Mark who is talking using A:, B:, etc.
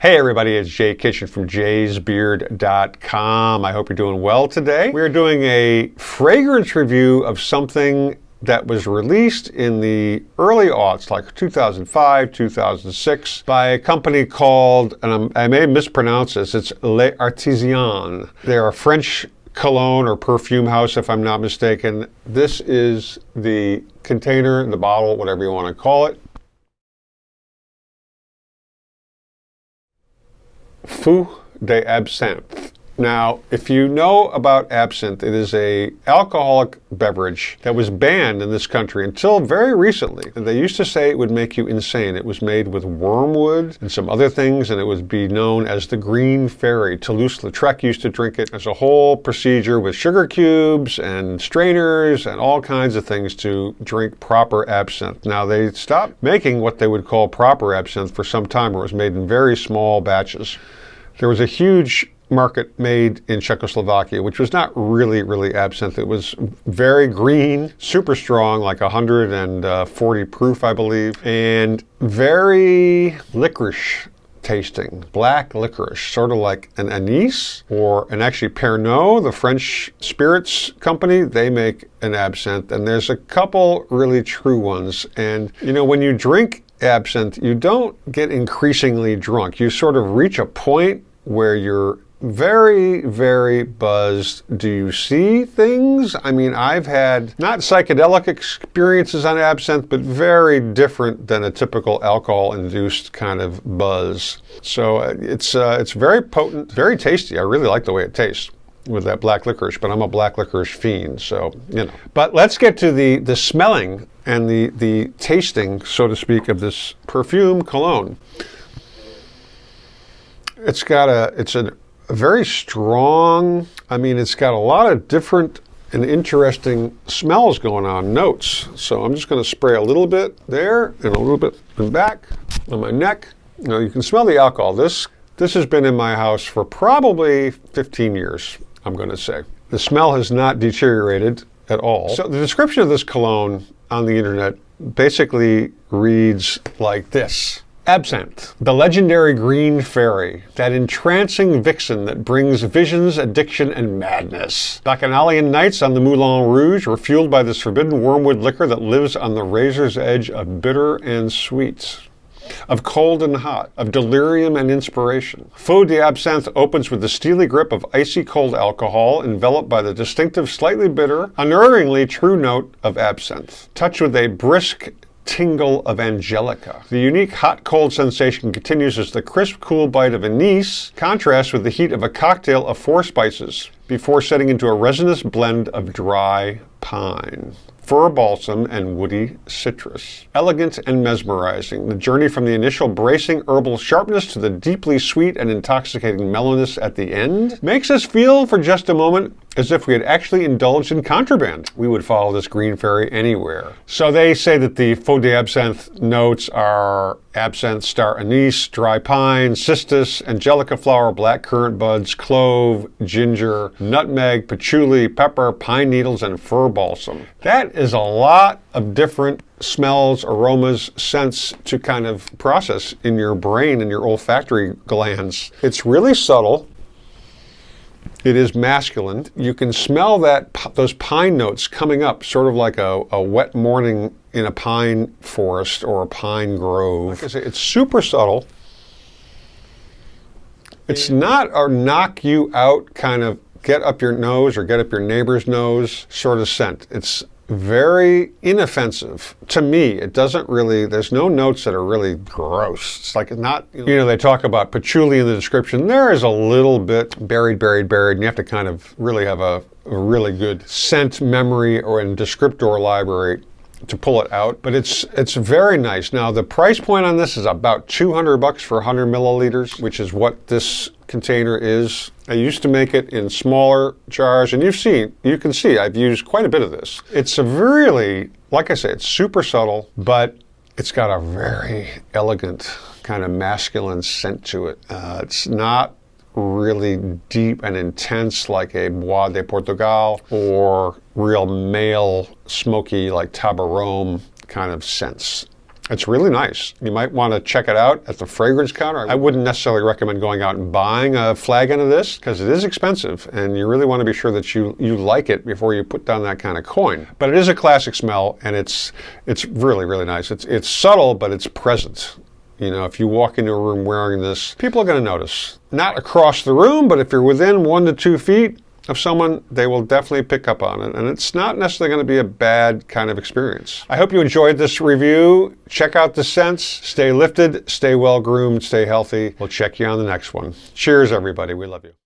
A: Hey everybody, it's Jay Kitchen from jaysbeard.com. I hope you're doing well today. We're doing a fragrance review of something that was released in the early aughts, like 2005, 2006, by a company called, and I may mispronounce this, it's Les Artisans. They're a French cologne or perfume house, if I'm not mistaken. This is the container, the bottle, whatever you want to call it. Feu d'Absinthe. Now, if you know about absinthe, it is a alcoholic beverage that was banned in this country until very recently. And they used to say it would make you insane. It was made with wormwood and some other things, and it would be known as the Green Fairy. Toulouse-Lautrec used to drink it. There's a whole procedure with sugar cubes and strainers and all kinds of things to drink proper absinthe. Now, they stopped making what they would call proper absinthe for some time, where it was made in very small batches. There was a huge market made in Czechoslovakia, which was not really absinthe. It was very green, super strong, like 140 proof, I believe, and very licorice tasting, black licorice, sort of like an anise, and actually Pernod, the French spirits company, they make an absinthe, and there's a couple really true ones. And you know, when you drink absinthe, you don't get increasingly drunk. You sort of reach a point where you're very buzzed. Do you see things? I mean, I've had not psychedelic experiences on absinthe, but very different than a typical alcohol-induced kind of buzz. So it's very potent, very tasty. I really like the way it tastes with that black licorice, but I'm a black licorice fiend, so, you know. But let's get to the smelling and the tasting, so to speak, of this perfume cologne. It's a very strong, I mean, it's got a lot of different and interesting smells going on, notes. So I'm just going to spray a little bit there and a little bit in back on my neck. You know, you can smell the alcohol. This has been in my house for probably 15 years, I'm going to say. The smell has not deteriorated at all. So the description of this cologne on the internet basically reads like this. Absinthe, the legendary green fairy, that entrancing vixen that brings visions, addiction, and madness. Bacchanalian nights on the Moulin Rouge were fueled by this forbidden wormwood liquor that lives on the razor's edge of bitter and sweet, of cold and hot, of delirium and inspiration. Feu d'Absinthe opens with the steely grip of icy cold alcohol, enveloped by the distinctive, slightly bitter, unnervingly true note of absinthe, touched with a brisk tingle of angelica. The unique hot-cold sensation continues as the crisp, cool bite of anise contrasts with the heat of a cocktail of 4 spices before setting into a resinous blend of dry pine, fir balsam, and woody citrus. Elegant and mesmerizing, the journey from the initial bracing herbal sharpness to the deeply sweet and intoxicating mellowness at the end makes us feel for just a moment as if we had actually indulged in contraband. We would follow this green fairy anywhere. So they say that the Feu d'Absinthe notes are absinthe, star anise, dry pine, cistus, angelica flower, black currant buds, clove, ginger, nutmeg, patchouli, pepper, pine needles, and fir balsam. That is a lot of different smells, aromas, scents to kind of process in your brain and your olfactory glands. It's really subtle. It is masculine. You can smell those pine notes coming up, sort of like a wet morning in a pine forest or a pine grove. Like I say, it's super subtle. It's not a knock you out kind of get up your nose or get up your neighbor's nose sort of scent. It's very inoffensive. To me, it doesn't really, there's no notes that are really gross. It's like not, you know, they talk about patchouli in the description. There is a little bit buried, and you have to kind of really have a really good scent memory or in descriptor library to pull it out, but it's very nice. Now, the price point on this is about $200 for 100 milliliters, which is what this container is. I used to make it in smaller jars, and you can see I've used quite a bit of this. It's a really, like I say, it's super subtle, but it's got a very elegant kind of masculine scent to it. It's not really deep and intense like a Bois de Portugal or real male smoky like Tabarome kind of scents. It's really nice. You might want to check it out at the fragrance counter. I wouldn't necessarily recommend going out and buying a flagon of this because it is expensive and you really want to be sure that you like it before you put down that kind of coin. But it is a classic smell and it's really, really nice. It's subtle, but it's present. You know, if you walk into a room wearing this, people are going to notice. Not across the room, but if you're within 1 to 2 feet of someone, they will definitely pick up on it. And it's not necessarily going to be a bad kind of experience. I hope you enjoyed this review. Check out the scents. Stay lifted, stay well groomed, stay healthy. We'll check you on the next one. Cheers, everybody. We love you.